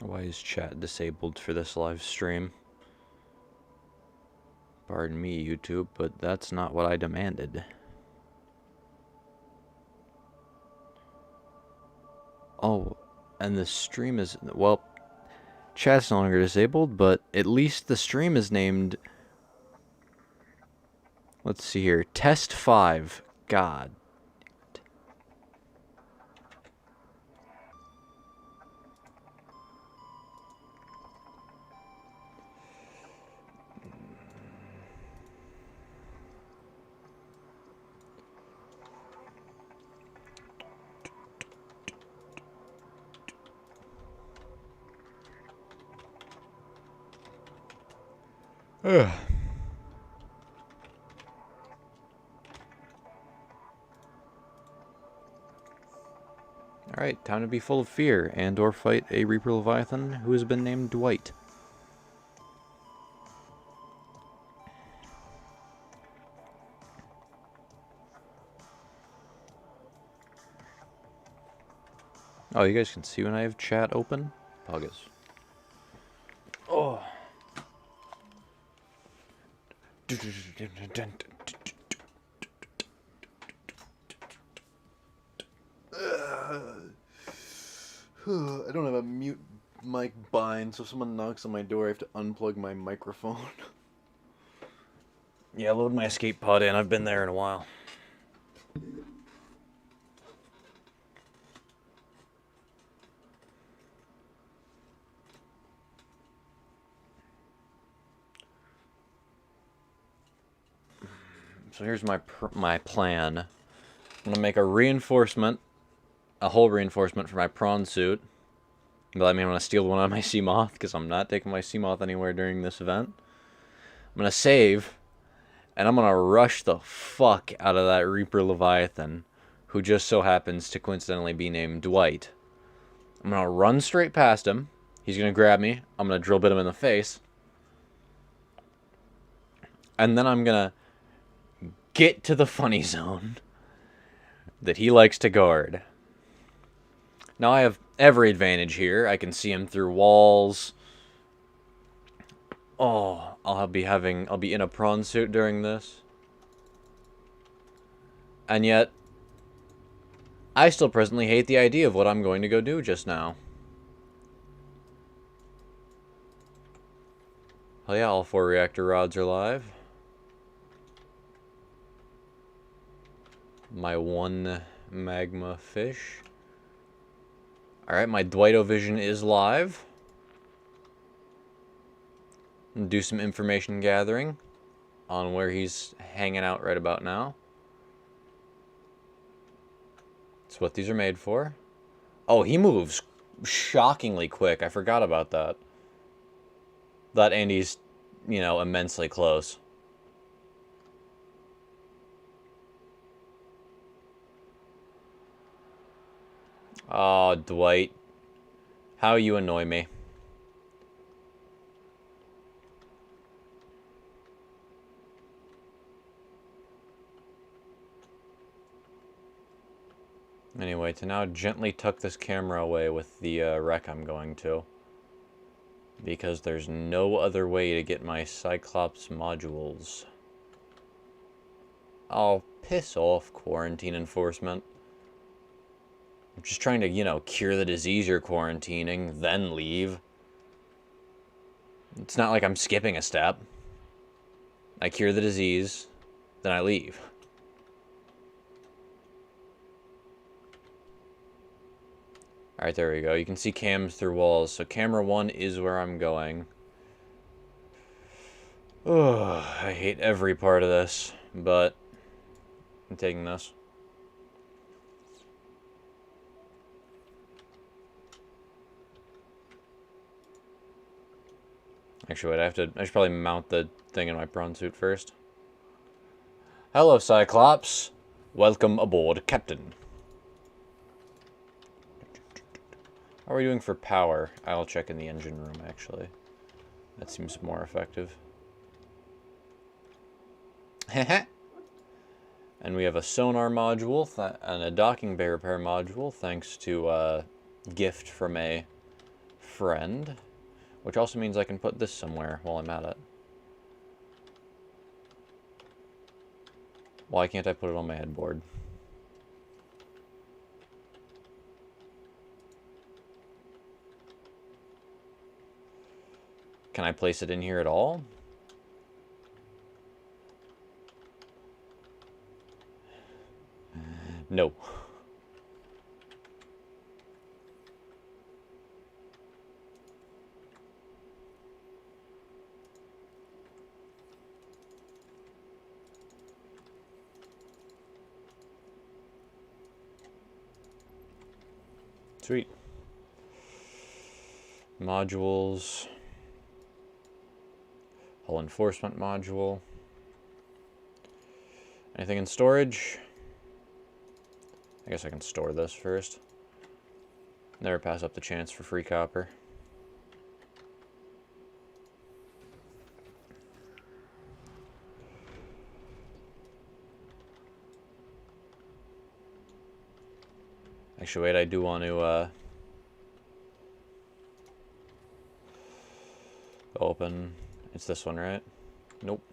Why is chat disabled for this live stream? Pardon me, YouTube, but that's not what I demanded. Oh, and the stream is... Well, chat's no longer disabled, but at least the stream is named... Let's see here. Test 5. God. Ugh. Alright, time to be full of fear and or fight a Reaper Leviathan who has been named Dwight. Oh, you guys can see when I have chat open? Poggers. Oh. I don't have a mute mic bind, so if someone knocks on my door, I have to unplug my microphone. Yeah, load my escape pod in. I've been there in a while. So here's my plan. I'm gonna make a reinforcement, a whole reinforcement for my prawn suit. But I mean, I'm gonna steal one out of my sea moth because I'm not taking my sea moth anywhere during this event. I'm gonna save, and I'm gonna rush the fuck out of that Reaper Leviathan, who just so happens to coincidentally be named Dwight. I'm gonna run straight past him. He's gonna grab me. I'm gonna drill bit him in the face. And then I'm gonna get to the funny zone that he likes to guard. Now I have every advantage here. I can see him through walls. Oh, I'll be in a prawn suit during this. And yet, I still presently hate the idea of what I'm going to go do just now. Oh yeah, all 4 reactor rods are live. My 1 magma fish. Alright, my Dwight-O-Vision is live. Do some information gathering on where he's hanging out right about now. That's what these are made for. Oh, he moves shockingly quick. I forgot about that. That Andy's, you know, immensely close. Oh, Dwight. How you annoy me. Anyway, to now gently tuck this camera away with the wreck I'm going to. Because there's no other way to get my Cyclops modules. Oh, piss off, quarantine enforcement. I'm just trying to, you know, cure the disease you're quarantining, then leave. It's not like I'm skipping a step. I cure the disease, then I leave. Alright, there we go. You can see cams through walls. So camera 1 is where I'm going. Oh, I hate every part of this, but I'm taking this. Actually, wait, I should probably mount the thing in my prawn suit first. Hello, Cyclops. Welcome aboard, Captain. How are we doing for power? I'll check in the engine room, actually. That seems more effective. And we have a sonar module and a docking bay repair module, thanks to a gift from a friend, which also means I can put this somewhere while I'm at it. Why can't I put it on my headboard? Can I place it in here at all? No. Sweet. Modules. Hull enforcement module. Anything in storage? I guess I can store this first. Never pass up the chance for free copper. Actually, wait, I do want to open. It's this one, right? Nope.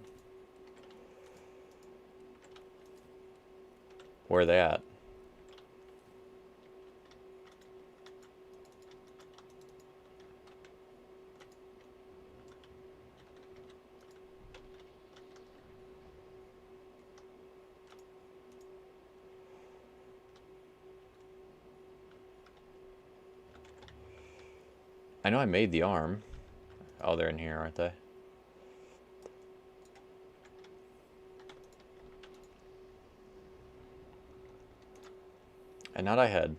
Where are they at? I know I made the arm. Oh, they're in here, aren't they? And not I had.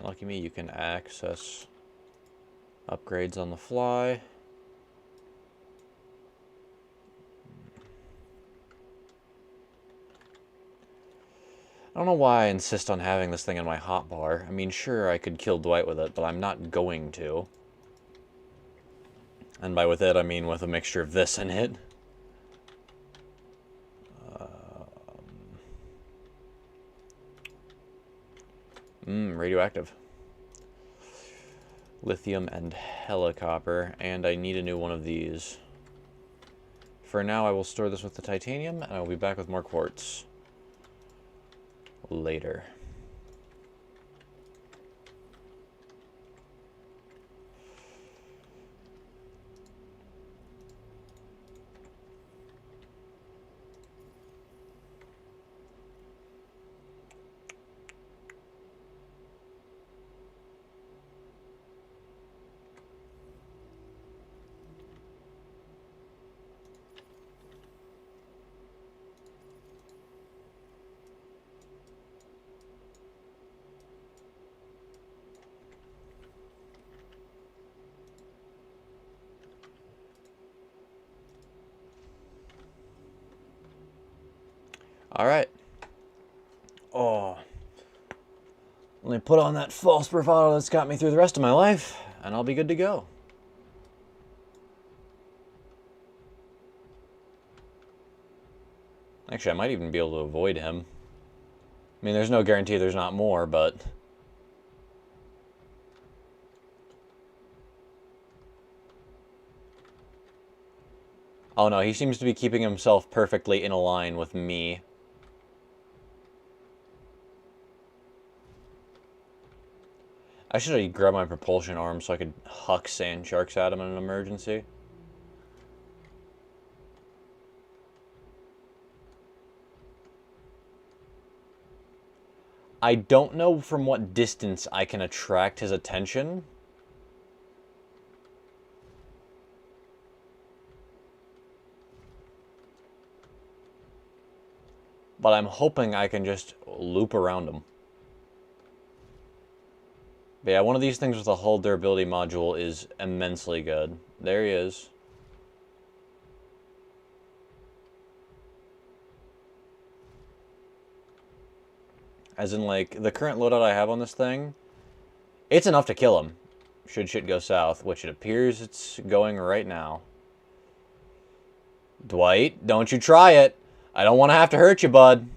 Lucky me, you can access upgrades on the fly. I don't know why I insist on having this thing in my hotbar. I mean, sure, I could kill Dwight with it, but I'm not going to. And by with it, I mean with a mixture of this and it. Radioactive. Lithium and helicopper, and I need a new one of these. For now, I will store this with the titanium, and I will be back with more quartz later. Alright. Oh. Let me put on that false bravado that's got me through the rest of my life, and I'll be good to go. Actually, I might even be able to avoid him. I mean, there's no guarantee there's not more, but... Oh no, he seems to be keeping himself perfectly in a line with me. I should have grabbed my propulsion arm so I could huck sand sharks at him in an emergency. I don't know from what distance I can attract his attention. But I'm hoping I can just loop around him. But yeah, one of these things with a hull durability module is immensely good. There he is. As in, like, the current loadout I have on this thing, it's enough to kill him, should shit go south, which it appears it's going right now. Dwight, don't you try it. I don't want to have to hurt you, bud.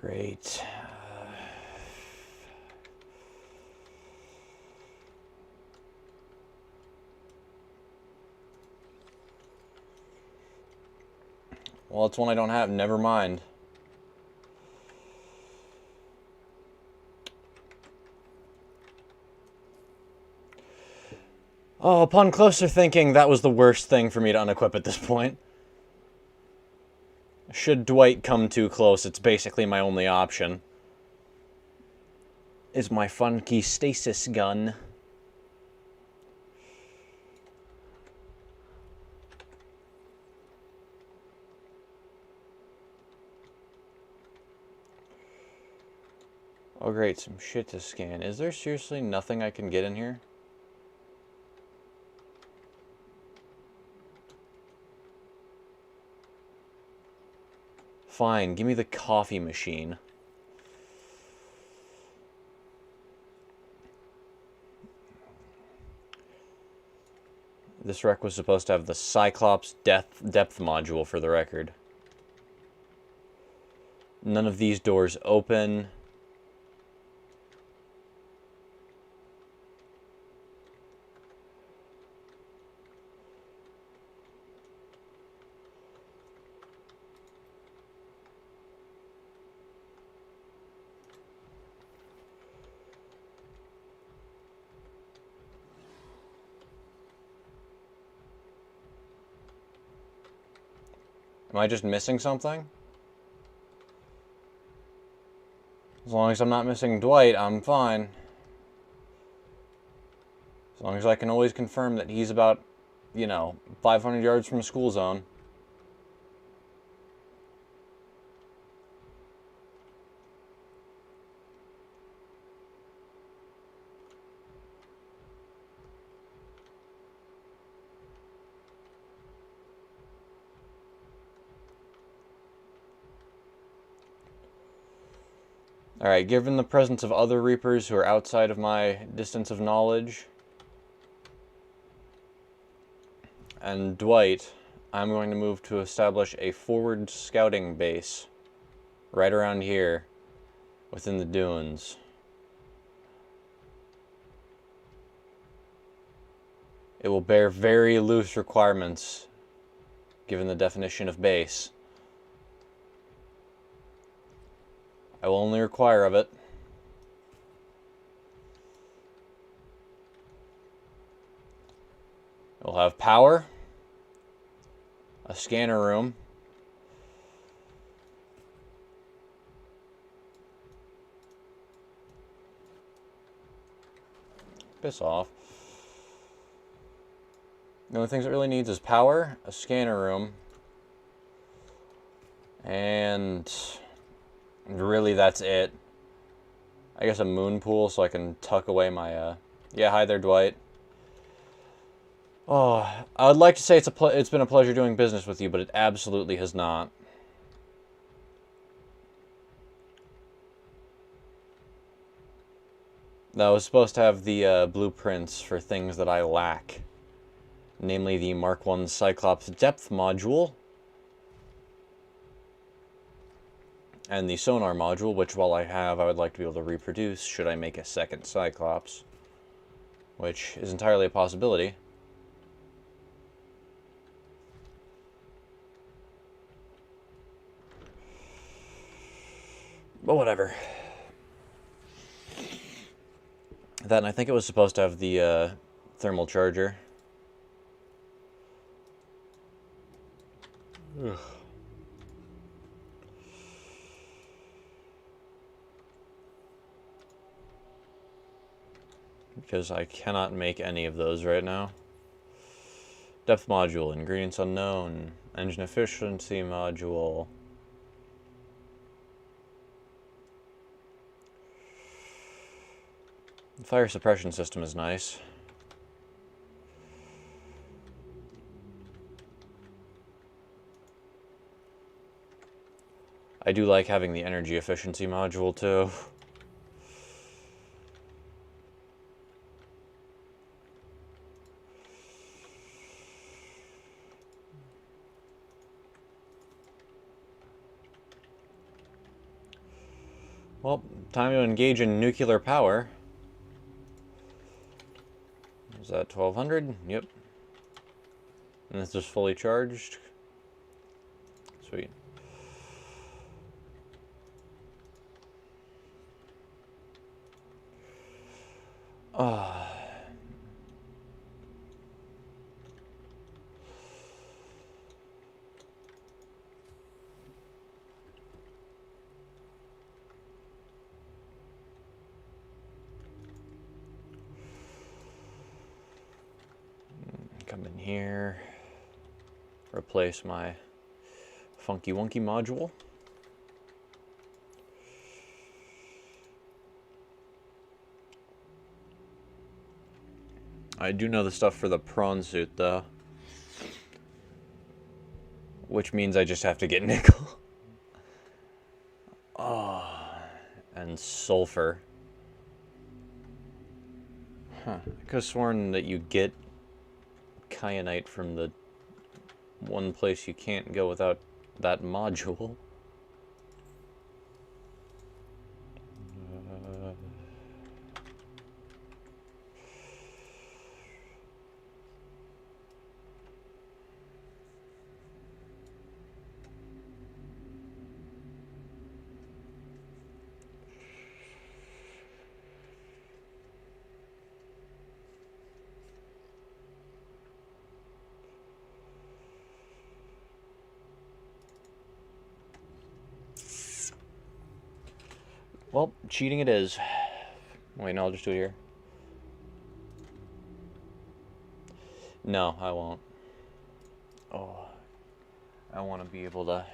Great. Well, it's one I don't have. Never mind. Oh, upon closer thinking, that was the worst thing for me to unequip at this point. Should Dwight come too close, it's basically my only option. Is my funky stasis gun. Oh great, some shit to scan. Is there seriously nothing I can get in here? Fine, give me the coffee machine. This wreck was supposed to have the Cyclops depth module, for the record. None of these doors open. Am I just missing something? As long as I'm not missing Dwight, I'm fine. As long as I can always confirm that he's about, 500 yards from a school zone. Alright, given the presence of other Reapers who are outside of my distance of knowledge, and Dwight, I'm going to move to establish a forward scouting base right around here within the dunes. It will bear very loose requirements given the definition of base. I will only require of it. It will have power, a scanner room, piss off. The only things it really needs is power, a scanner room, and really that's it. I guess a moon pool so I can tuck away my, yeah, hi there, Dwight. Oh, I would like to say it's been a pleasure doing business with you, but it absolutely has not. That was supposed to have the blueprints for things that I lack. Namely the Mark 1 Cyclops depth module. And the sonar module, which while I have, I would like to be able to reproduce should I make a second Cyclops. Which is entirely a possibility. But whatever. That, and I think it was supposed to have the thermal charger. Ugh. Because I cannot make any of those right now. Depth module, ingredients unknown, engine efficiency module. The fire suppression system is nice. I do like having the energy efficiency module too. Well, time to engage in nuclear power. Is that 1200? Yep. And this is fully charged. Sweet. Ah. Come in here. Replace my funky wonky module. I do know the stuff for the prawn suit though, which means I just have to get nickel. Oh, and sulfur. Huh. I could have sworn that you get kyanite from the one place you can't go without that module. Well, cheating it is. Wait, no, I'll just do it here. No, I won't. Oh, I want to be able to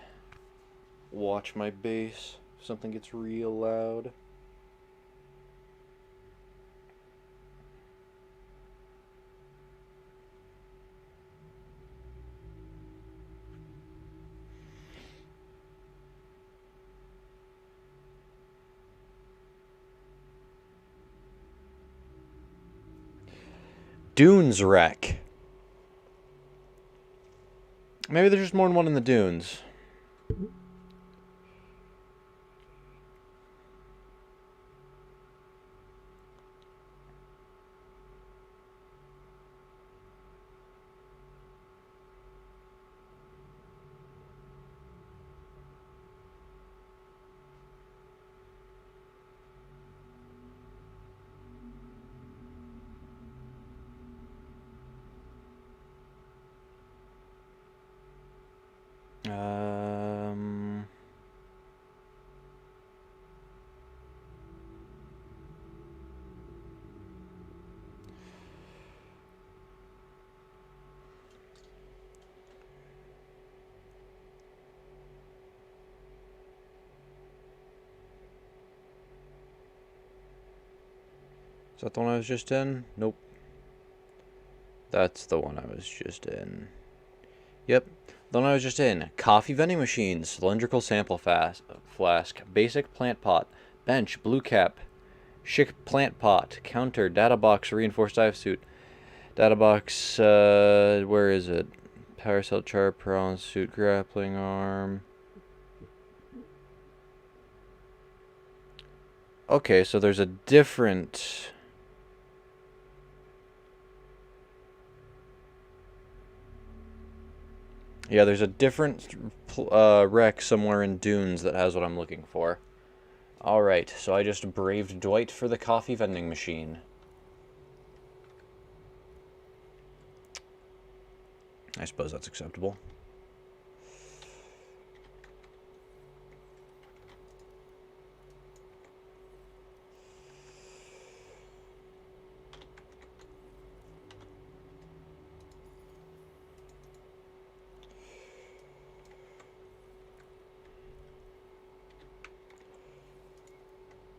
watch my bass if something gets real loud. Dunes wreck. Maybe there's just more than one in the dunes. Is that the one I was just in? Nope. That's the one I was just in. Yep. The one I was just in. Coffee vending machine, cylindrical sample flask, basic plant pot, bench, blue cap, chic plant pot, counter, data box, reinforced dive suit. Data box, where is it? Power cell chart, prawn suit, grappling arm. Okay, so there's a different... Yeah, there's a different wreck somewhere in Dunes that has what I'm looking for. Alright, so I just braved Dwight for the coffee vending machine. I suppose that's acceptable.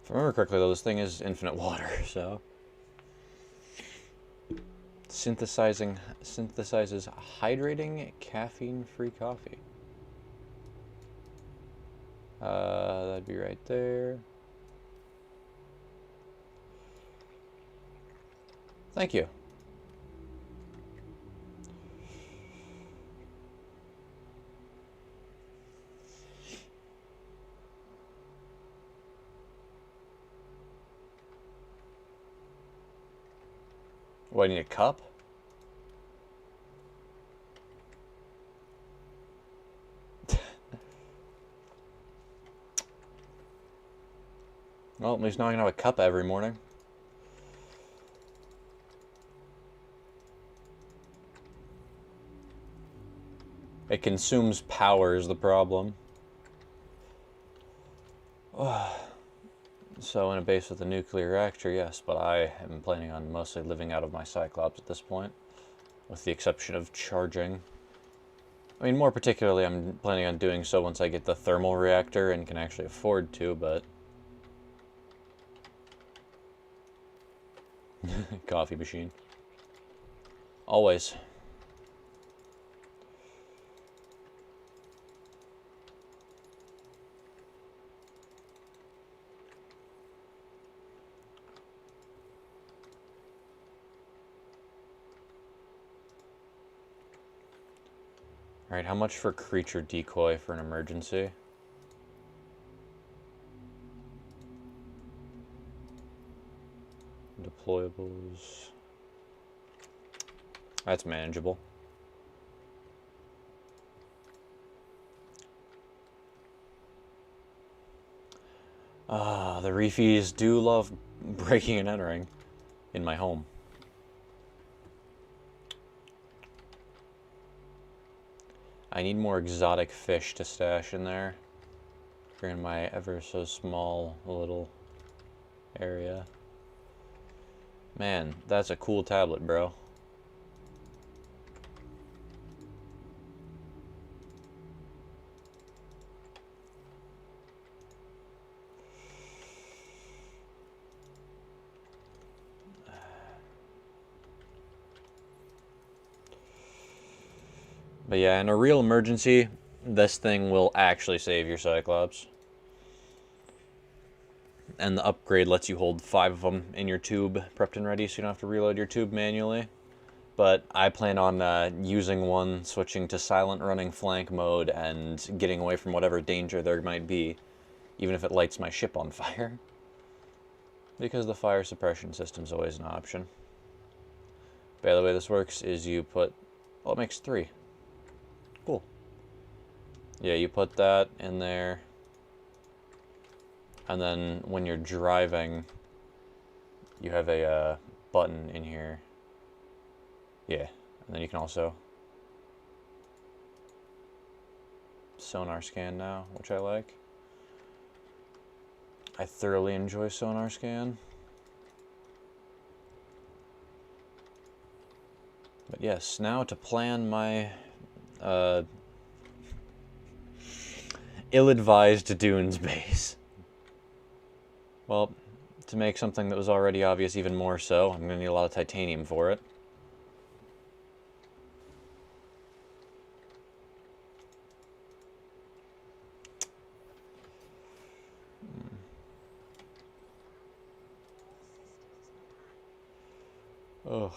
If I remember correctly, though, this thing is infinite water, so... Synthesizes hydrating caffeine-free coffee. That'd be right there. Thank you. What, I need a cup? Well, at least now I can have a cup every morning. It consumes power is the problem. So in a base with a nuclear reactor, yes, but I am planning on mostly living out of my Cyclops at this point, with the exception of charging. I mean, more particularly, I'm planning on doing so once I get the thermal reactor and can actually afford to, but... Coffee machine. Always. Alright, how much for creature decoy for an emergency? Deployables. That's manageable. Ah, the reefies do love breaking and entering in my home. I need more exotic fish to stash in there for in my ever so small little area. Man, that's a cool tablet, bro. But yeah, in a real emergency, this thing will actually save your Cyclops. And the upgrade lets you hold 5 of them in your tube, prepped and ready, so you don't have to reload your tube manually. But I plan on using one, switching to silent running flank mode, and getting away from whatever danger there might be, even if it lights my ship on fire. Because the fire suppression system's always an option. But yeah, the way this works is you put... well, it makes 3. Cool. Yeah, you put that in there. And then when you're driving, you have a button in here. Yeah, and then you can also sonar scan now, which I like. I thoroughly enjoy sonar scan. But yes, now to plan my ill-advised Dunes base. Well, to make something that was already obvious even more so, I'm going to need a lot of titanium for it. Ugh.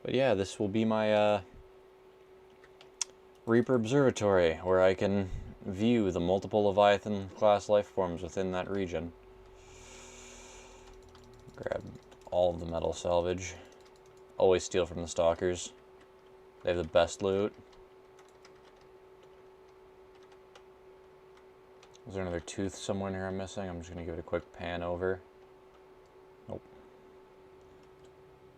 But yeah, this will be my Reaper Observatory, where I can view the multiple Leviathan-class life forms within that region. Grab all of the metal salvage. Always steal from the stalkers. They have the best loot. Is there another tooth somewhere in here I'm missing? I'm just going to give it a quick pan over. Nope.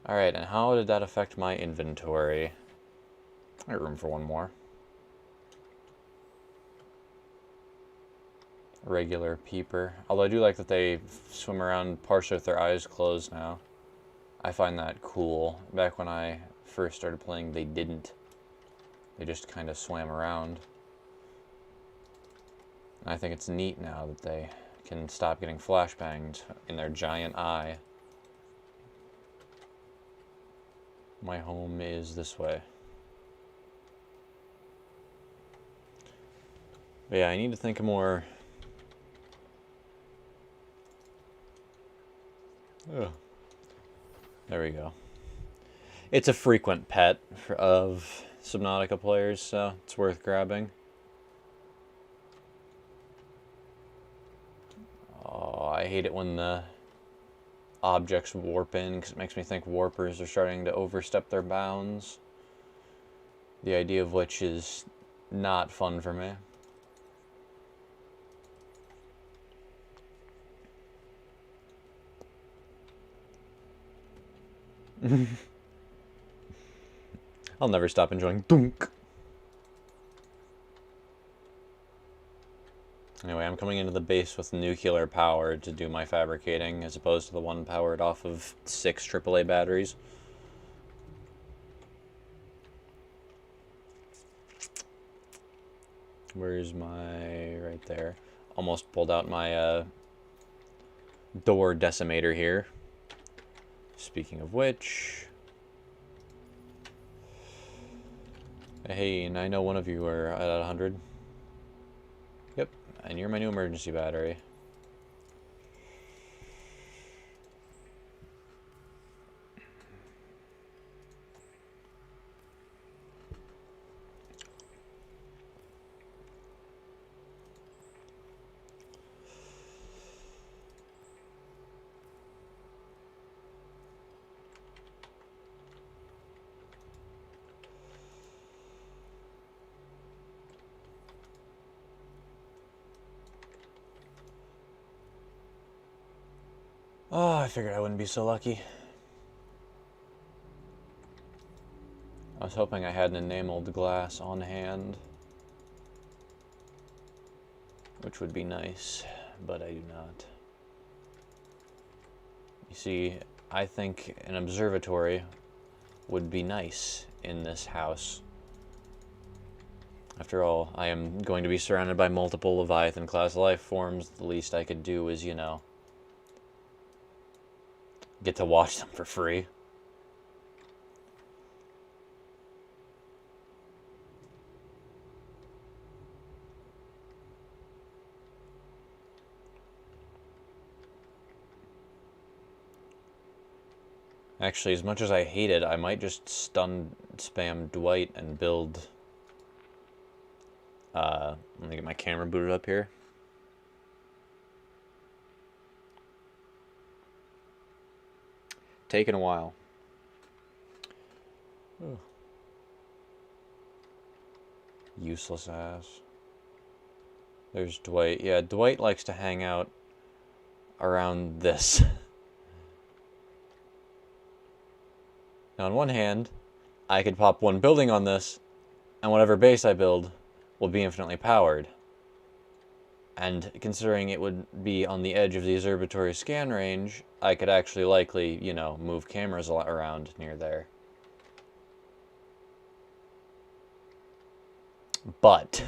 Alright, and how did that affect my inventory? I got room for one more. Regular peeper. Although I do like that they swim around partially with their eyes closed now. I find that cool. Back when I first started playing, they didn't. They just kind of swam around. And I think it's neat now that they can stop getting flashbanged in their giant eye. My home is this way. But yeah, I need to think more. Ugh. There we go. It's a frequent pet of Subnautica players, so it's worth grabbing. Oh, I hate it when the objects warp in, because it makes me think warpers are starting to overstep their bounds. The idea of which is not fun for me. I'll never stop enjoying dunk. Anyway, I'm coming into the base with nuclear power to do my fabricating, as opposed to the one powered off of 6 AAA batteries. Where's my... right there. Almost pulled out my door decimator here. Speaking of which... Hey, and I know one of you are at 100. Yep, and you're my new emergency battery. Oh, I figured I wouldn't be so lucky. I was hoping I had an enameled glass on hand, which would be nice, but I do not. You see, I think an observatory would be nice in this house. After all, I am going to be surrounded by multiple Leviathan-class life forms. The least I could do is, you know, get to watch them for free. Actually, as much as I hate it, I might just stun spam Dwight and build... let me get my camera booted up here. Taking a while. Ooh. Useless ass. There's Dwight. Yeah, Dwight likes to hang out around this. Now, on one hand, I could pop one building on this, and whatever base I build will be infinitely powered. And considering it would be on the edge of the observatory scan range, I could actually likely, you know, move cameras around near there. But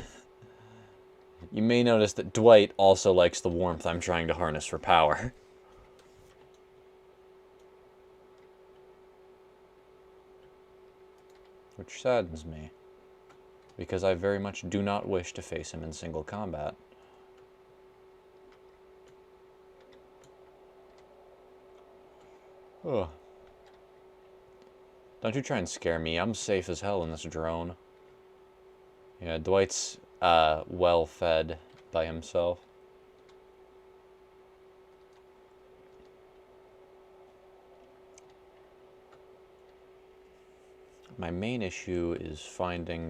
you may notice that Dwight also likes the warmth I'm trying to harness for power. Which saddens me, because I very much do not wish to face him in single combat. Ugh. Don't you try and scare me. I'm safe as hell in this drone. Yeah, Dwight's well fed by himself. My main issue is finding,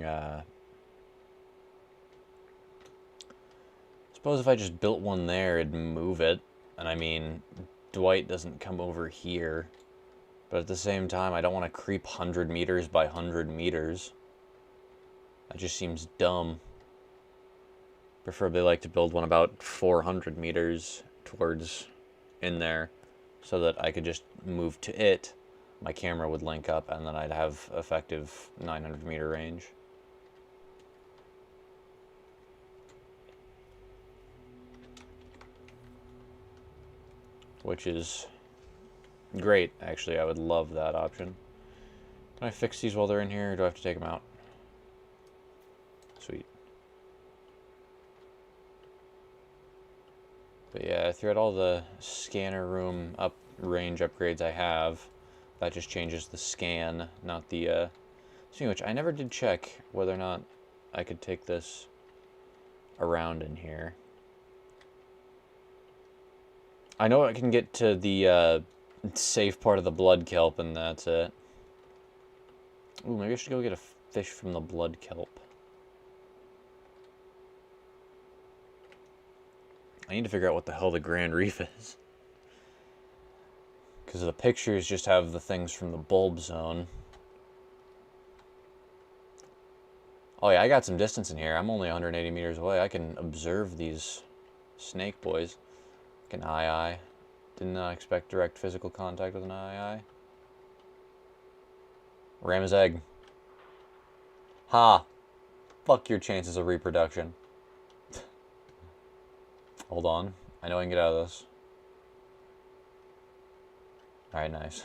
suppose if I just built one there, it'd move it. And I mean, Dwight doesn't come over here. But at the same time, I don't want to creep 100 meters by 100 meters. That just seems dumb. Preferably like to build one about 400 meters towards in there, so that I could just move to it. My camera would link up, and then I'd have effective 900 meter range. which is great, actually. I would love that option. Can I fix these while they're in here, or do I have to take them out? Sweet. But yeah, throughout all the scanner room range upgrades I have, that just changes the scan, not the, speaking of which, I never did check whether or not I could take this around in here. I know I can get to the, safe part of the blood kelp, and that's it. Ooh, maybe I should go get a fish from the blood kelp. I need to figure out what the hell the Grand Reef is. Because the pictures just have the things from the bulb zone. Oh yeah, I got some distance in here. I'm only 180 meters away. I can observe these snake boys. Like an eye. Did not expect direct physical contact with an eye. Ram his egg. Ha! Fuck your chances of reproduction. Hold on. I know I can get out of this. Alright, nice.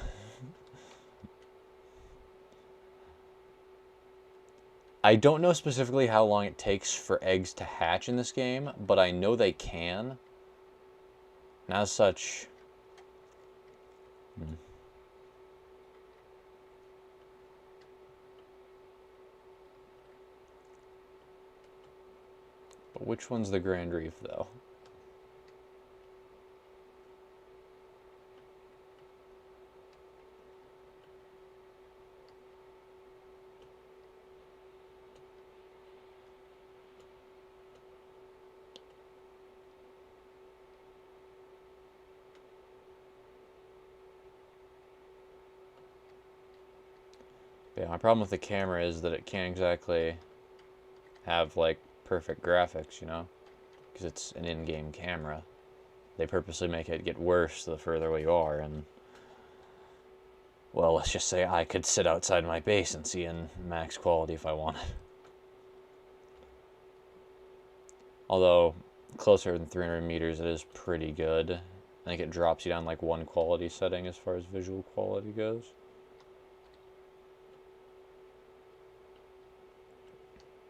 I don't know specifically how long it takes for eggs to hatch in this game, but I know they can. And as such... But which one's the Grand Reef, though? Yeah, my problem with the camera is that it can't exactly have, like, perfect graphics, you know? Because it's an in-game camera. They purposely make it get worse the further away you are, and... Well, let's just say I could sit outside my base and see in max quality if I wanted. Although, closer than 300 meters, it is pretty good. I think it drops you down, like, one quality setting as far as visual quality goes.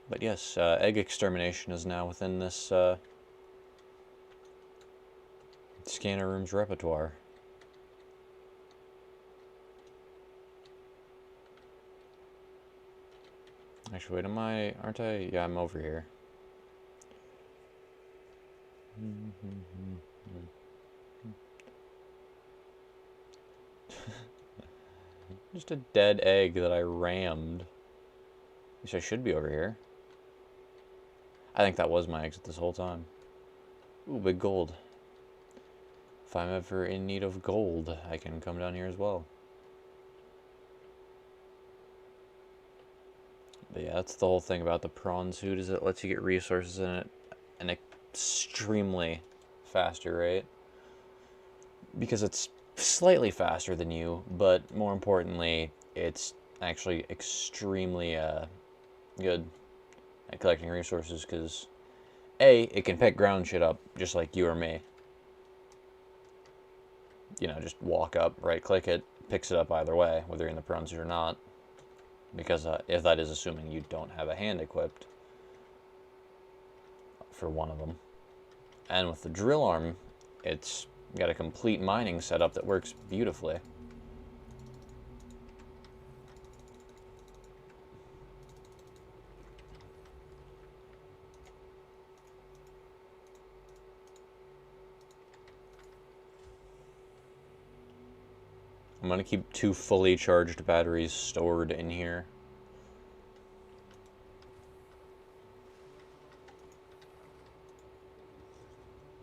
But yes, egg extermination is now within this scanner room's repertoire. Actually, wait, aren't I? Yeah, I'm over here. Just a dead egg that I rammed. At least I should be over here. I think that was my exit this whole time. Ooh, big gold. If I'm ever in need of gold, I can come down here as well. But yeah, that's the whole thing about the prawn suit, is it lets you get resources in it at an extremely faster rate. Because it's slightly faster than you, but more importantly, it's actually extremely good at collecting resources, because A, it can pick ground shit up just like you or me. You know, just walk up, right click it, picks it up either way, whether you're in the prawn suit or not. Because if that is assuming you don't have a hand equipped for one of them. And with the drill arm, it's got a complete mining setup that works beautifully. I'm going to keep 2 fully charged batteries stored in here.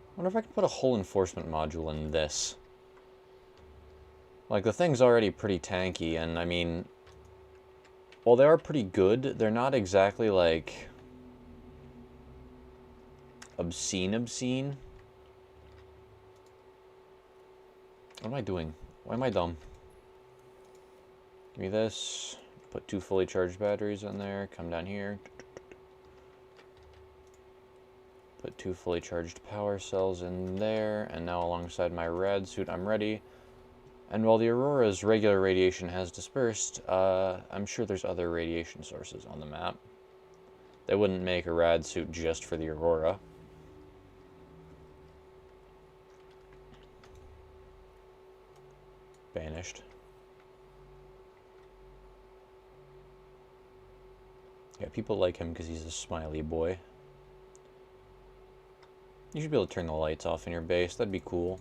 I wonder if I can put a hull enforcement module in this. Like, the thing's already pretty tanky, and I mean, while they are pretty good, they're not exactly, like, obscene. What am I doing? Why am I dumb? Give me this. Put 2 fully charged batteries in there. Come down here. Put 2 fully charged power cells in there, and now alongside my rad suit I'm ready. And while the Aurora's regular radiation has dispersed, I'm sure there's other radiation sources on the map. They wouldn't make a rad suit just for the Aurora. Banished. Yeah, people like him because he's a smiley boy. You should be able to turn the lights off in your base. That'd be cool.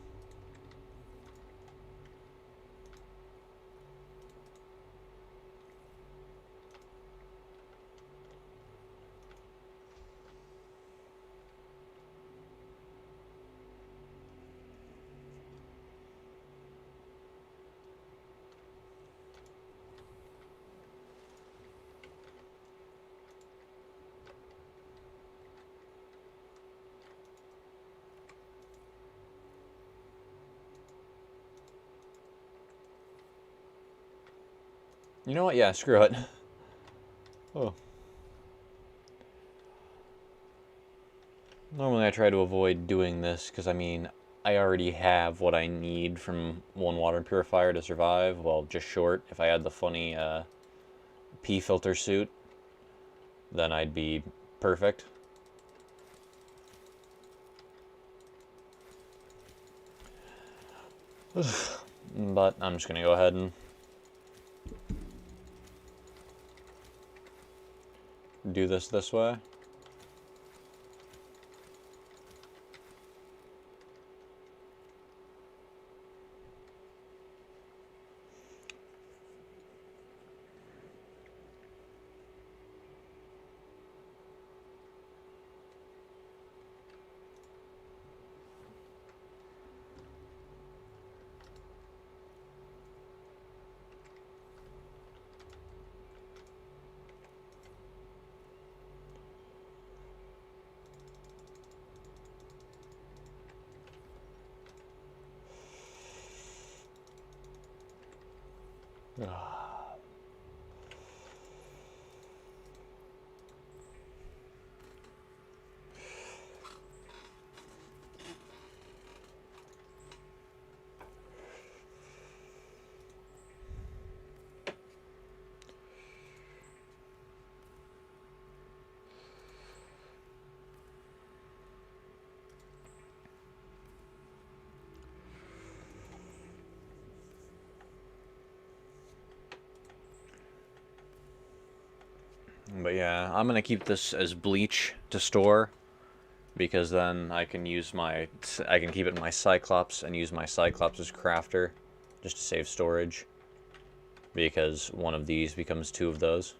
You know what? Yeah, screw it. Oh. Normally I try to avoid doing this because, I mean, I already have what I need from one water purifier to survive. Well, just short. If I had the funny pee filter suit, then I'd be perfect. But I'm just going to go ahead and do this way. But yeah, I'm gonna keep this as bleach to store, because then I can keep it in my Cyclops and use my Cyclops as crafter, just to save storage, because one of these becomes 2 of those.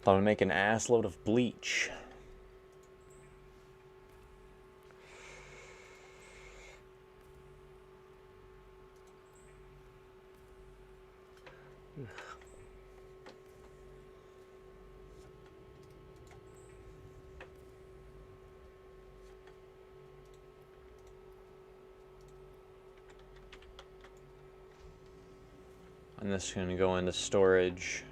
I'm gonna make an ass load of bleach. And this is gonna go into storage.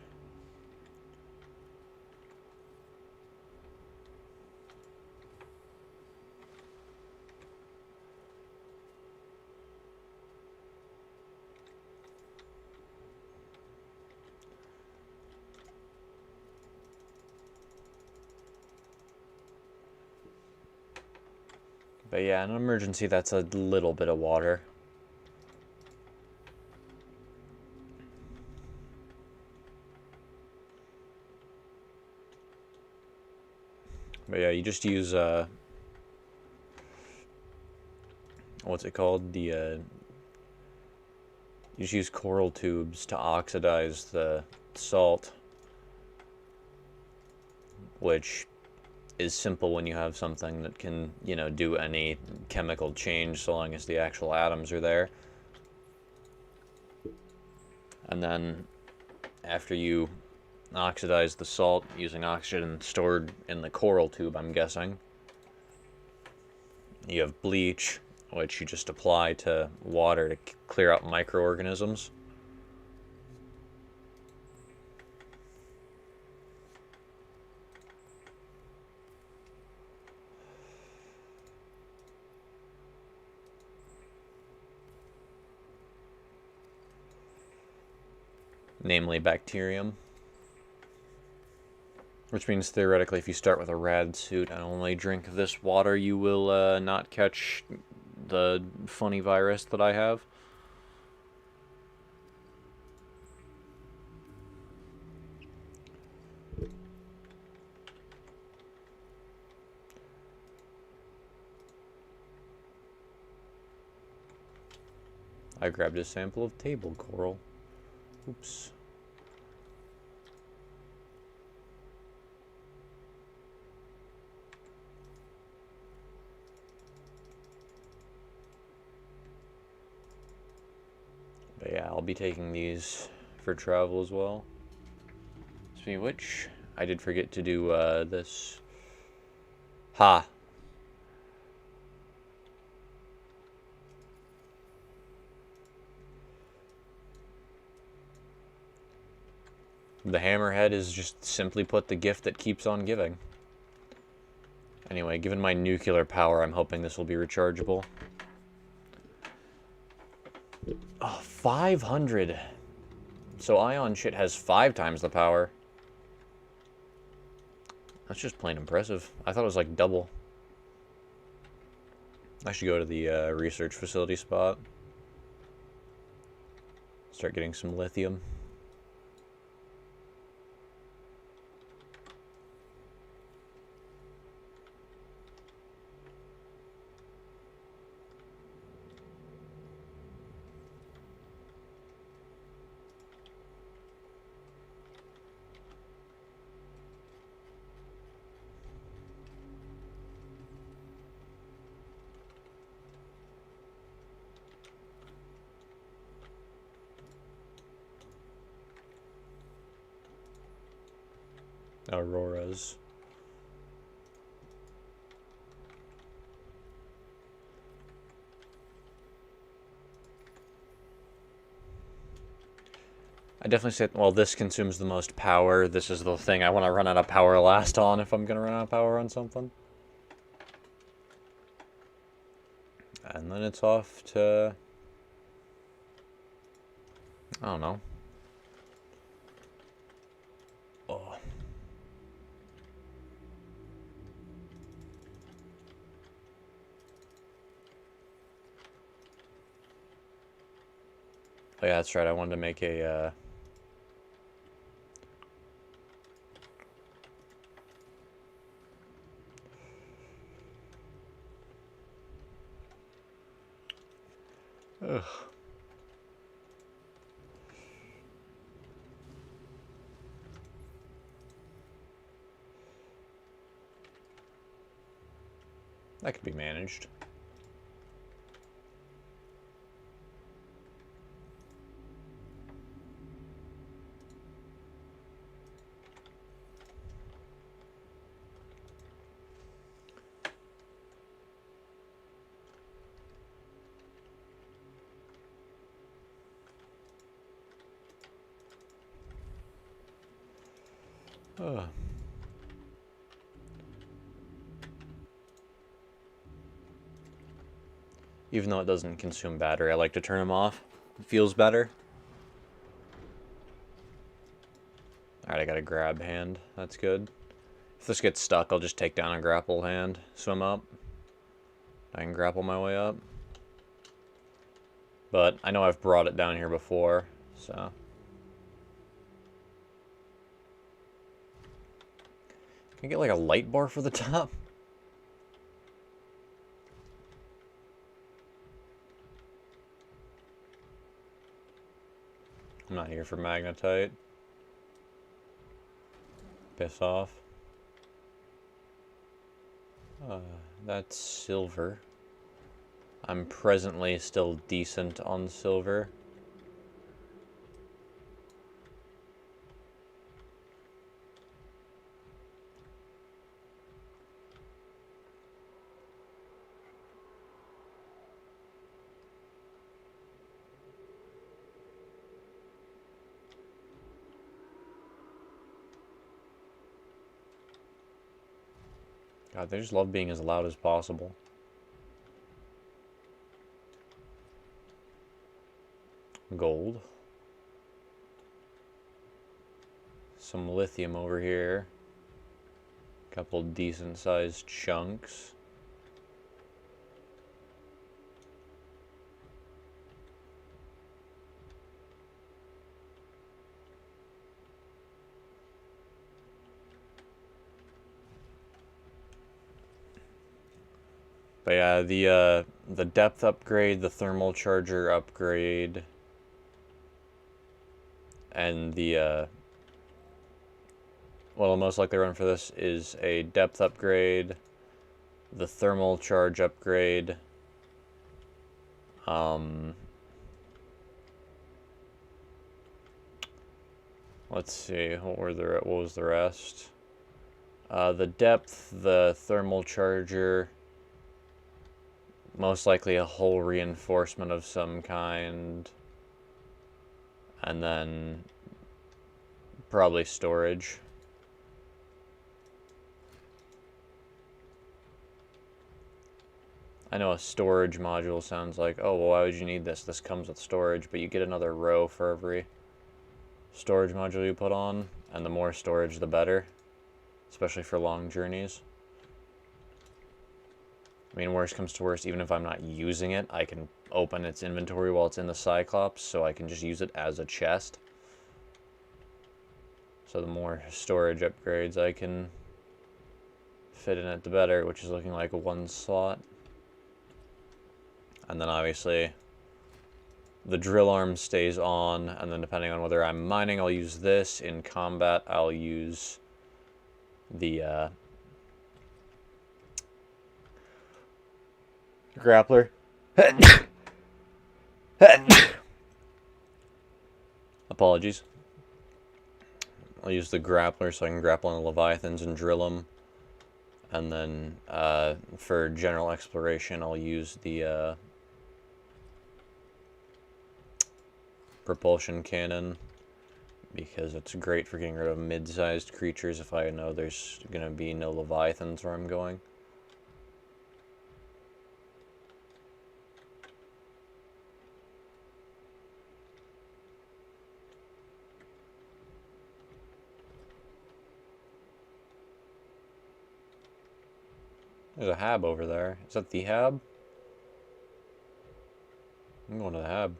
But yeah, in an emergency, that's a little bit of water. But yeah, you just use, what's it called? You just use coral tubes to oxidize the salt, which is simple when you have something that can, you know, do any chemical change so long as the actual atoms are there. And then after you oxidize the salt using oxygen stored in the coral tube, I'm guessing. You have bleach, which you just apply to water to clear out microorganisms. Namely bacterium. Which means theoretically if you start with a rad suit and only drink this water, you will not catch the funny virus that I have. I grabbed a sample of table coral. Oops. But yeah, I'll be taking these for travel as well. Speaking of which, I did forget to do this. Ha! The hammerhead is just simply put the gift that keeps on giving. Anyway, given my nuclear power, I'm hoping this will be rechargeable. Oh, 500. So ion shit has 5 times the power. That's just plain impressive. I thought it was like double. I should go to the research facility spot. Start getting some lithium. Auroras. I definitely say, well, this consumes the most power. This is the thing I want to run out of power last on if I'm going to run out of power on something. And then it's off to... I don't know. Oh. Oh yeah, that's right. I wanted to make a... Ugh. That could be managed. Ugh. Even though it doesn't consume battery, I like to turn them off. It feels better. Alright, I got a grab hand. That's good. If this gets stuck, I'll just take down a grapple hand, swim up. I can grapple my way up. But I know I've brought it down here before, so... Can I get like a light bar for the top? I'm not here for magnetite. Piss off. That's silver. I'm presently still decent on silver. God, they just love being as loud as possible. Gold. Some lithium over here. Couple decent sized chunks. But yeah, the depth upgrade, the thermal charger upgrade, and the what I'll most likely run for this is a depth upgrade, the thermal charge upgrade, let's see, what was the rest? The depth, the thermal charger, most likely a hull reinforcement of some kind, and then probably storage. I know a storage module sounds like, oh, well, why would you need this? This comes with storage, but you get another row for every storage module you put on, and the more storage, the better, especially for long journeys. I mean, worst comes to worst, even if I'm not using it, I can open its inventory while it's in the Cyclops, so I can just use it as a chest. So the more storage upgrades I can fit in it, the better, which is looking like a 1 slot. And then obviously the drill arm stays on, and then depending on whether I'm mining, I'll use this. In combat, I'll use the grappler. Apologies. I'll use the grappler so I can grapple on the Leviathans and drill them. And then for general exploration, I'll use the propulsion cannon, because it's great for getting rid of mid-sized creatures if I know there's going to be no Leviathans where I'm going. There's a hab over there. Is that the hab? I'm going to the hab.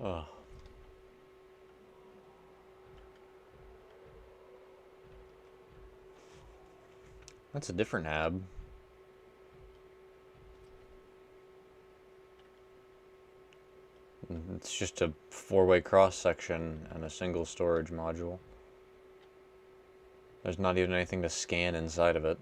Oh. That's a different hab. It's just a 4-way cross section and a single storage module. There's not even anything to scan inside of it.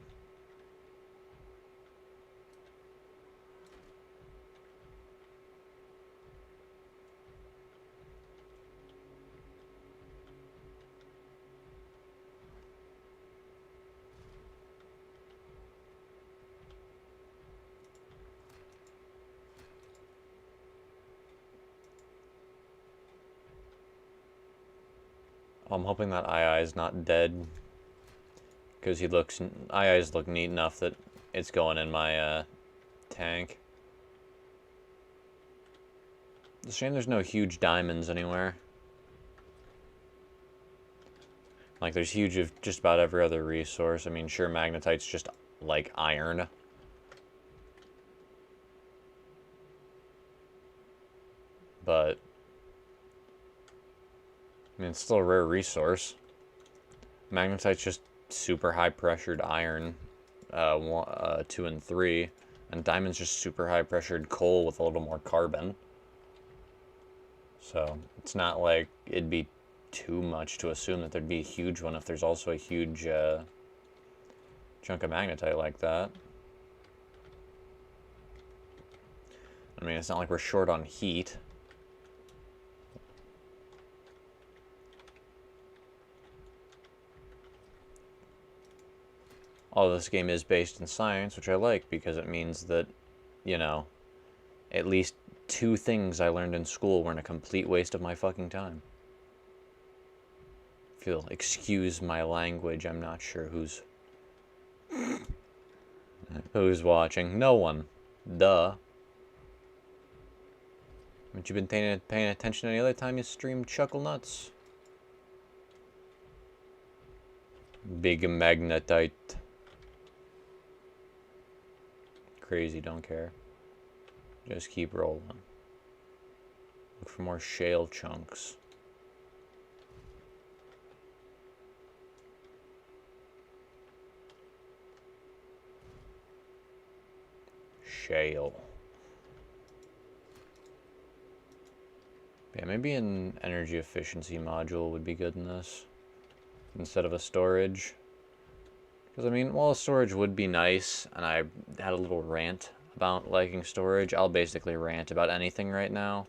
I'm hoping that II is not dead, because IIs look neat enough that it's going in my tank. It's a shame there's no huge diamonds anywhere. Like, there's huge of just about every other resource. I mean, sure, magnetite's just like iron. But I mean, it's still a rare resource. Magnetite's just super high pressured iron, 2 and 3, and diamond's just super high pressured coal with a little more carbon. So it's not like it'd be too much to assume that there'd be a huge one if there's also a huge chunk of magnetite like that. I mean, it's not like we're short on heat. Although this game is based in science, which I like, because it means that, you know, at least 2 things I learned in school weren't a complete waste of my fucking time. If you'll excuse my language, I'm not sure who's Who's watching? No one. Duh. Haven't you been paying attention any other time you streamed Chuckle Nuts? Big magnetite. Crazy, don't care. Just keep rolling. Look for more shale chunks. Shale. Yeah, maybe an energy efficiency module would be good in this instead of a storage. Because, I mean, while storage would be nice, and I had a little rant about liking storage, I'll basically rant about anything right now.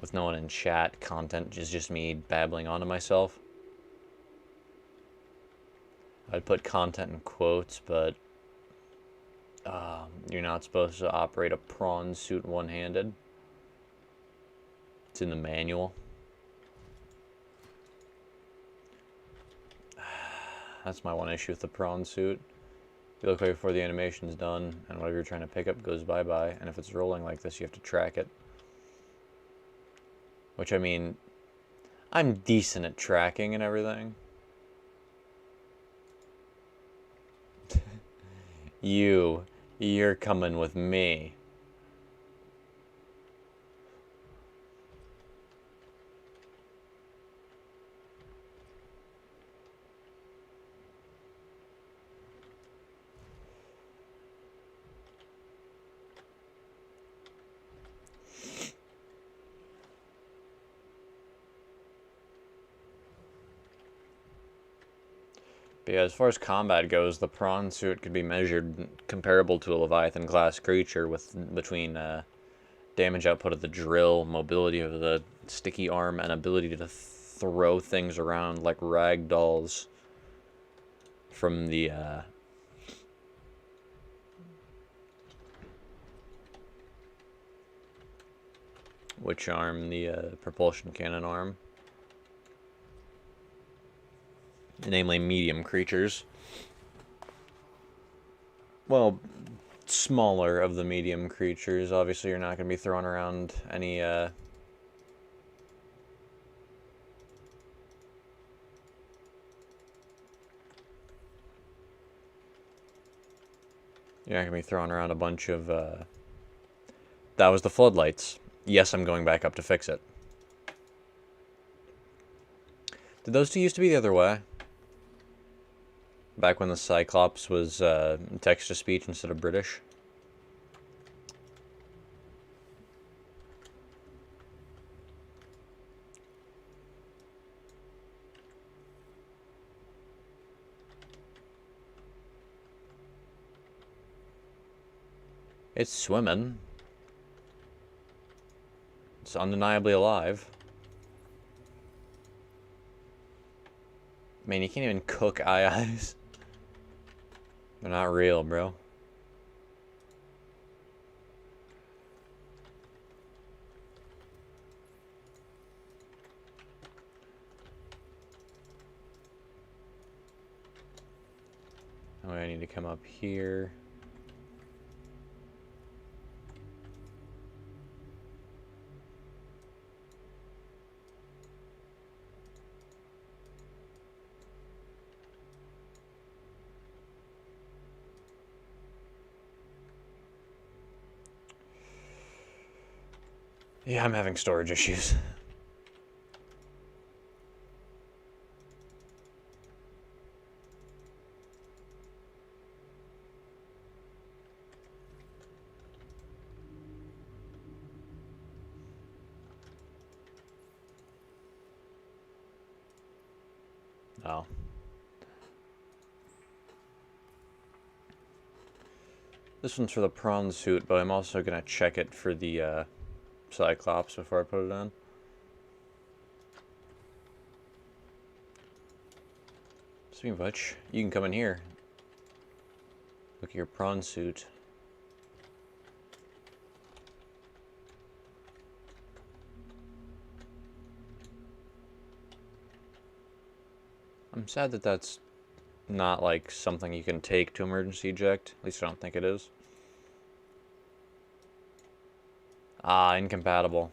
With no one in chat, content is just me babbling onto myself. I'd put content in quotes, but you're not supposed to operate a prawn suit one-handed. It's in the manual. That's my one issue with the prawn suit. You look away before the animation's done, and whatever you're trying to pick up goes bye-bye, and if it's rolling like this, you have to track it. Which, I mean, I'm decent at tracking and everything. You're coming with me. But yeah, as far as combat goes, the prawn suit could be measured comparable to a Leviathan class creature with between damage output of the drill, mobility of the sticky arm, and ability to throw things around like rag dolls from the which arm? The propulsion cannon arm. Namely medium creatures. Well, smaller of the medium creatures. Obviously, you're not going to be throwing around any you're not going to be throwing around a bunch of that was the floodlights. Yes, I'm going back up to fix it. Did those two used to be the other way? Back when the Cyclops was text-to-speech instead of British? It's swimming. It's undeniably alive. Man, you can't even cook eyes. They're not real, bro. Oh, I need to come up here. Yeah, I'm having storage issues. Oh. This one's for the prawn suit, but I'm also going to check it for the Cyclops before I put it on. Speaking of which, you can come in here. Look at your prawn suit. I'm sad that that's not like something you can take to emergency eject. At least I don't think it is. Ah, incompatible.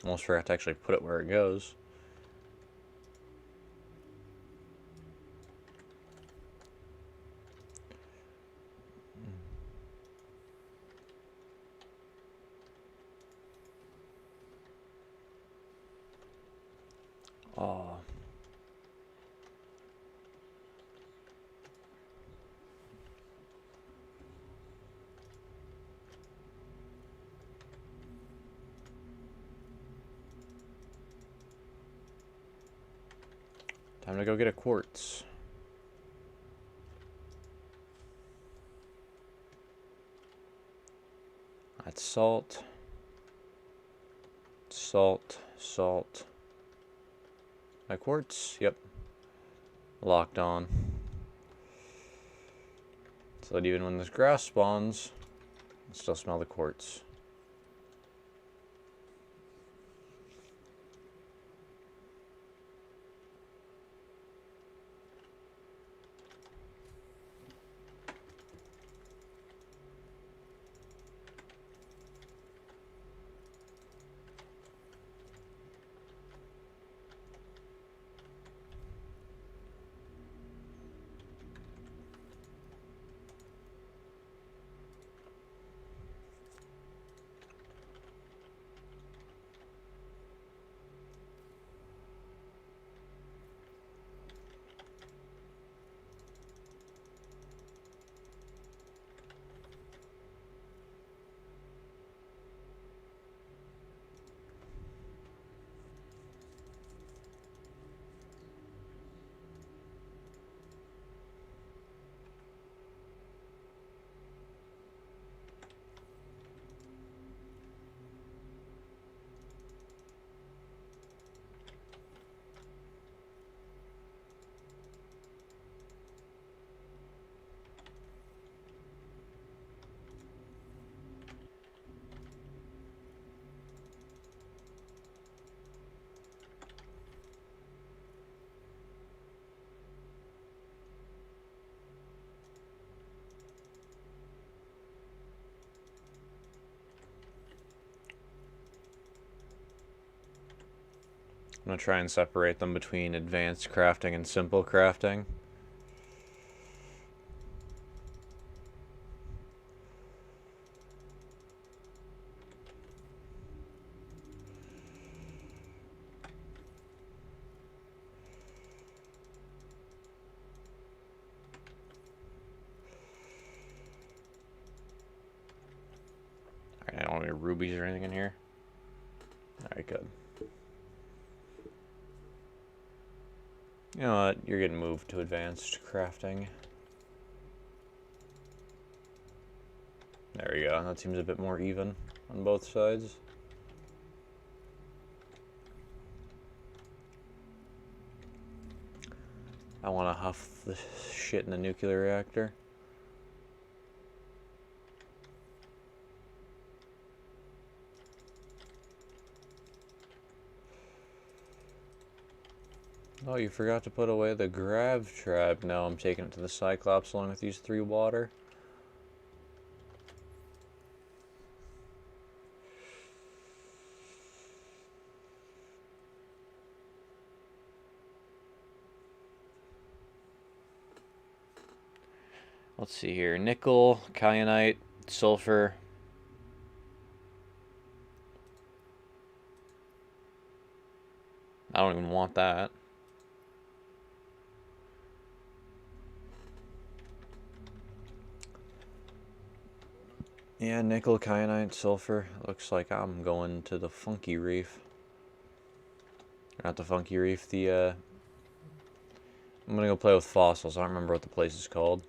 Almost forgot to actually put it where it goes. Oh. Time to go get a quartz. That's salt. Salt. Salt. My quartz? Yep. Locked on. So that even when this grass spawns, I still smell the quartz. I'm going to try and separate them between advanced crafting and simple crafting. Alright, I don't have any rubies or anything in here. Alright, good. You know what? You're getting moved to advanced crafting. There we go. That seems a bit more even on both sides. I want to huff the shit in the nuclear reactor. Oh, you forgot to put away the grav trap. No, I'm taking it to the Cyclops along with these 3 water. Let's see here. Nickel, kyanite, sulfur. I don't even want that. Yeah, nickel, kyanite, sulfur. Looks like I'm going to the Funky Reef. Not the Funky Reef, I'm gonna go play with fossils. I don't remember what the place is called.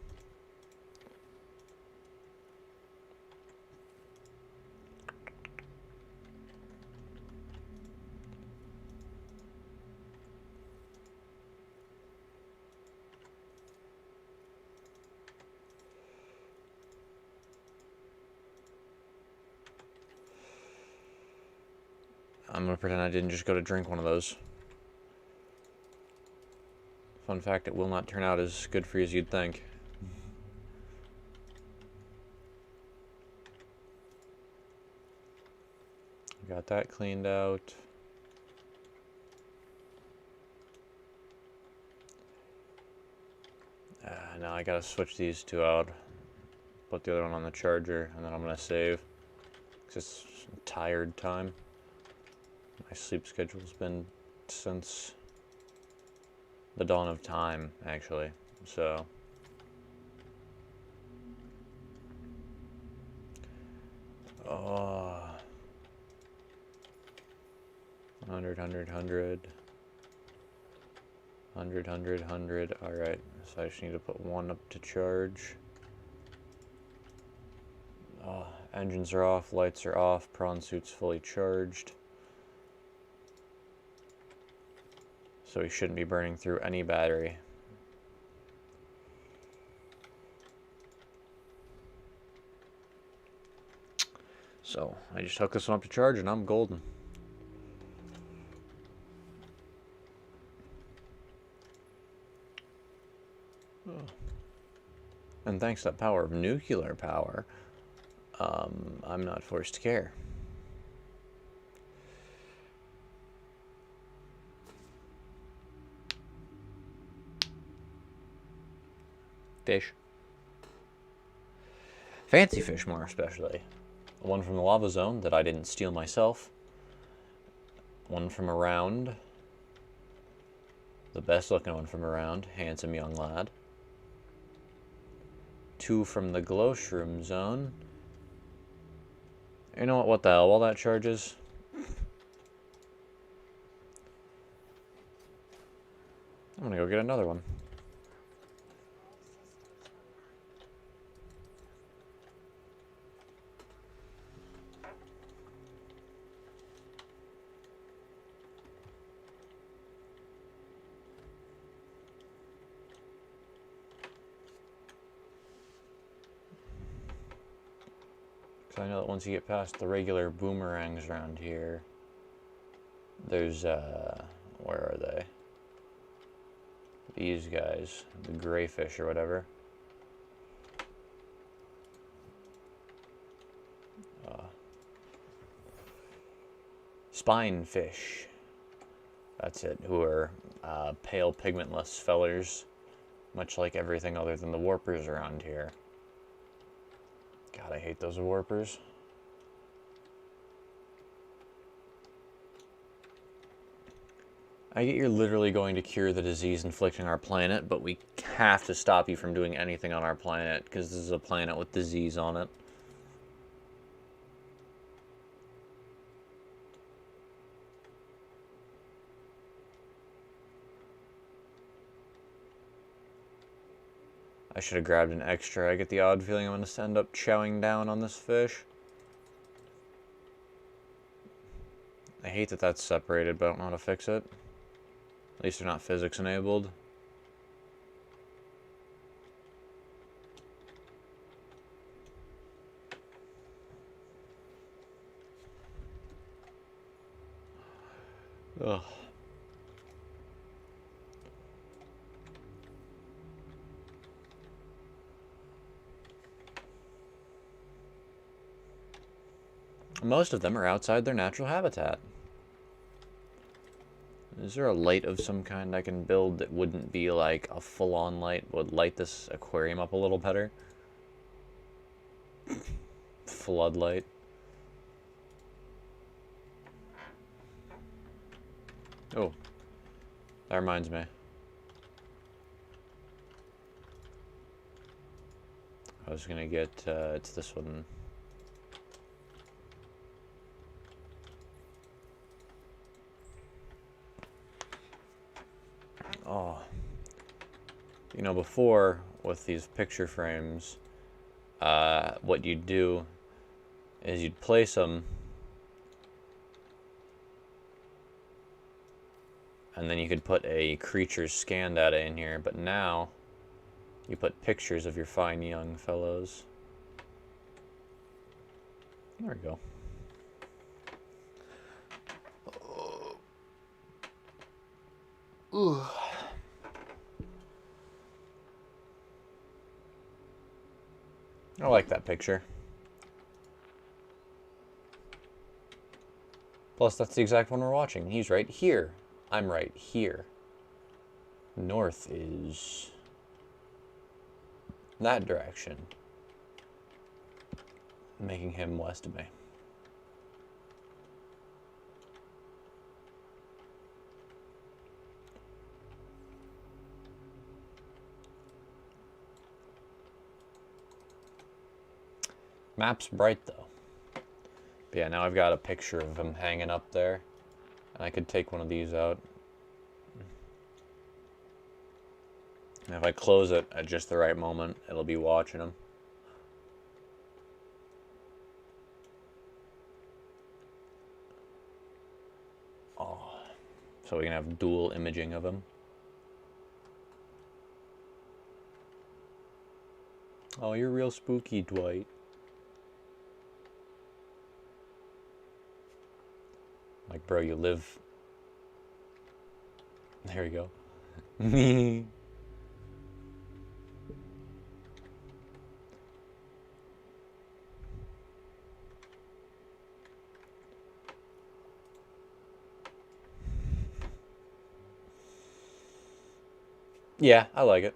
I'm gonna pretend I didn't just go to drink one of those. Fun fact, it will not turn out as good for you as you'd think. Got that cleaned out. Now I gotta switch these two out. Put the other one on the charger, and then I'm gonna save. It's just tired time. My sleep schedule's been since the dawn of time, actually. So. Oh. 100, 100, 100. 100, 100, 100. Alright, so I just need to put one up to charge. Engines are off, lights are off, prawn suit's fully charged. So we shouldn't be burning through any battery. So I just hooked this one up to charge and I'm golden. And thanks to that power of nuclear power, I'm not forced to care. Fish. Fancy fish, more especially. One from the lava zone that I didn't steal myself. One from around. The best looking one from around. Handsome young lad. Two from the glow shroom zone. You know what the hell, while that charges? I'm gonna go get another one. I know that once you get past the regular boomerangs around here, there's, where are they? These guys, the gray fish or whatever. Spine fish. That's it, who are pale pigmentless fellers, much like everything other than the warpers around here. God, I hate those warpers. I get you're literally going to cure the disease inflicting our planet, but we have to stop you from doing anything on our planet, because this is a planet with disease on it. I should have grabbed an extra. I get the odd feeling I'm going to end up chowing down on this fish. I hate that that's separated, but I don't know how to fix it. At least they're not physics enabled. Ugh. Most of them are outside their natural habitat. Is there a light of some kind I can build that wouldn't be like a full-on light, would light this aquarium up a little better? Floodlight. Oh, that reminds me. I was gonna get, it's this one. Oh, you know, before with these picture frames, what you'd do is you'd place them, and then you could put a creature's scan data in here, but now you put pictures of your fine young fellows. There we go. I like that picture. Plus, that's the exact one we're watching. He's right here. I'm right here. North is that direction, making him west of me. Map's bright though. But yeah, now I've got a picture of him hanging up there. And I could take one of these out. And if I close it at just the right moment, it'll be watching him. Oh, so we can have dual imaging of him. Oh, you're real spooky, Dwight. Like, bro, you live... There you go. Yeah, I like it.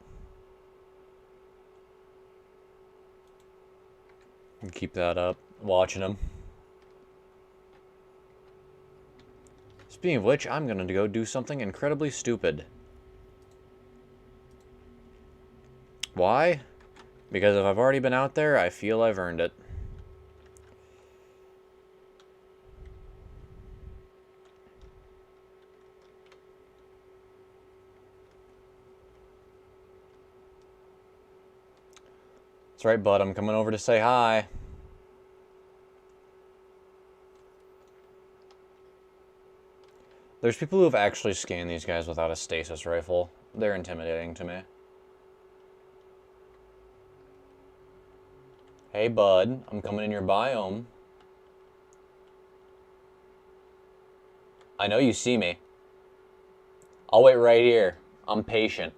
Keep that up. Watching him. Speaking of which, I'm gonna go do something incredibly stupid. Why? Because if I've already been out there, I feel I've earned it. That's right, bud. I'm coming over to say hi. There's people who have actually scanned these guys without a stasis rifle. They're intimidating to me. Hey, bud. I'm coming in your biome. I know you see me. I'll wait right here. I'm patient.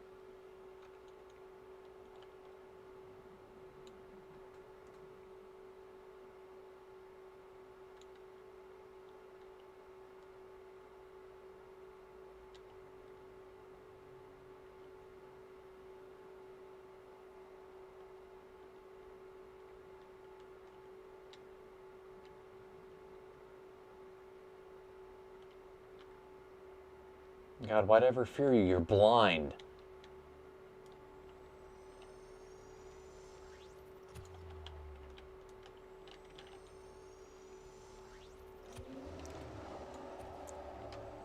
God, why'd I ever fear you? You're blind.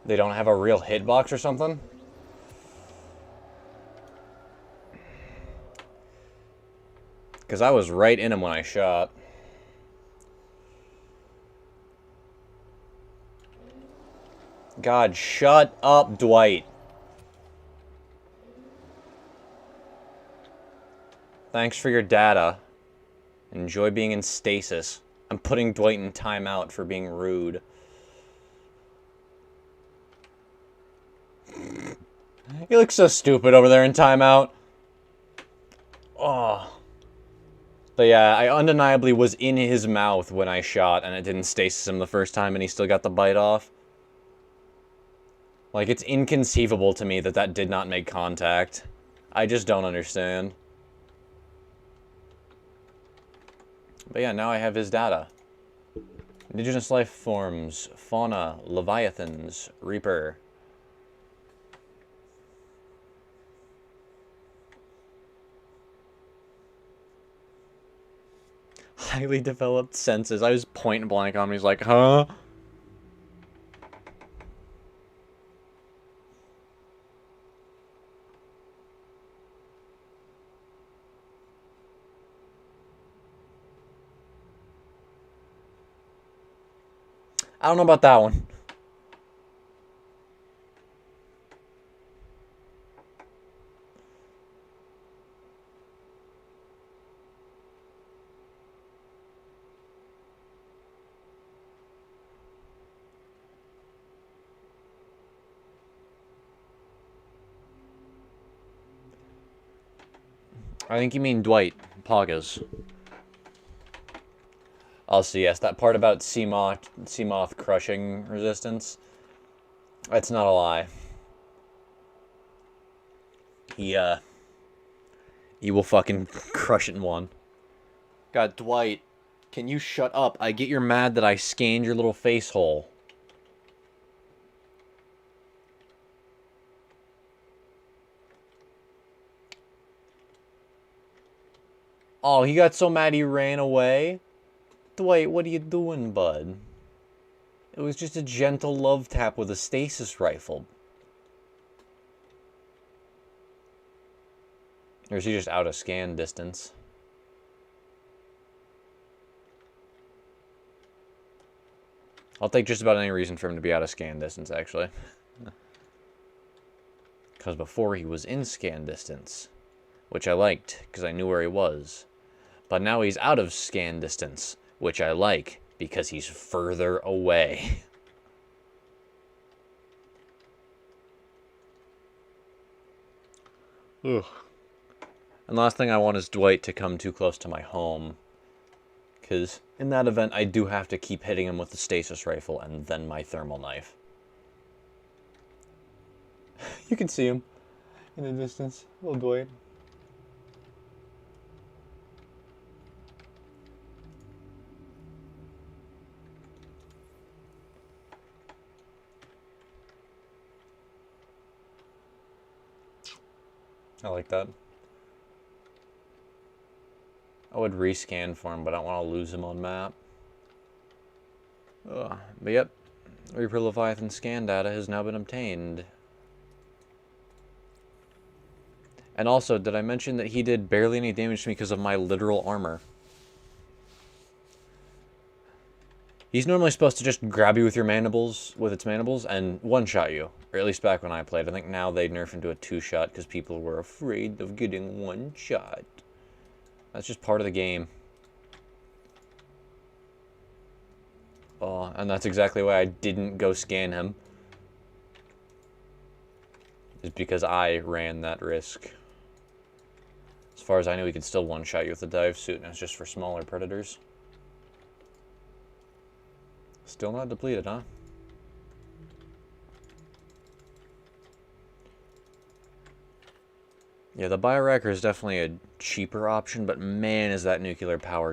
They don't have a real hitbox or something? Because I was right in him when I shot. God, shut up, Dwight. Thanks for your data. Enjoy being in stasis. I'm putting Dwight in timeout for being rude. He looks so stupid over there in timeout. Oh. But yeah, I undeniably was in his mouth when I shot, and it didn't stasis him the first time, and he still got the bite off. Like, it's inconceivable to me that that did not make contact. I just don't understand. But yeah, now I have his data. Indigenous life forms, fauna, leviathans, reaper. Highly developed senses. I was point blank on him. He's like, huh? I don't know about that one. I think you mean Dwight Poggers. Also, yes, that part about Seamoth crushing resistance, that's not a lie. He will fucking crush it in one. God, Dwight, can you shut up? I get you're mad that I scanned your little face hole. Oh, he got so mad he ran away? Dwight, what are you doing, bud? It was just a gentle love tap with a stasis rifle. Or is he just out of scan distance? I'll take just about any reason for him to be out of scan distance, actually. Because before he was in scan distance, which I liked, because I knew where he was. But now he's out of scan distance, which I like, because he's further away. Ugh. And last thing I want is Dwight to come too close to my home. Because in that event, I do have to keep hitting him with the stasis rifle and then my thermal knife. You can see him in the distance. Little Dwight. I like that. I would rescan for him, but I don't want to lose him on map. But yep, Reaper Leviathan scan data has now been obtained. And also, did I mention that he did barely any damage to me because of my literal armor? He's normally supposed to just grab you with your mandibles, with its mandibles, and one-shot you. Or at least back when I played. I think now they nerfed him to a two-shot because people were afraid of getting one shot. That's just part of the game. Oh, and that's exactly why I didn't go scan him. Is because I ran that risk. As far as I knew, he could still one-shot you with the dive suit, and it's just for smaller predators. Still not depleted, huh? Yeah, the bioreactor is definitely a cheaper option, but man, is that nuclear power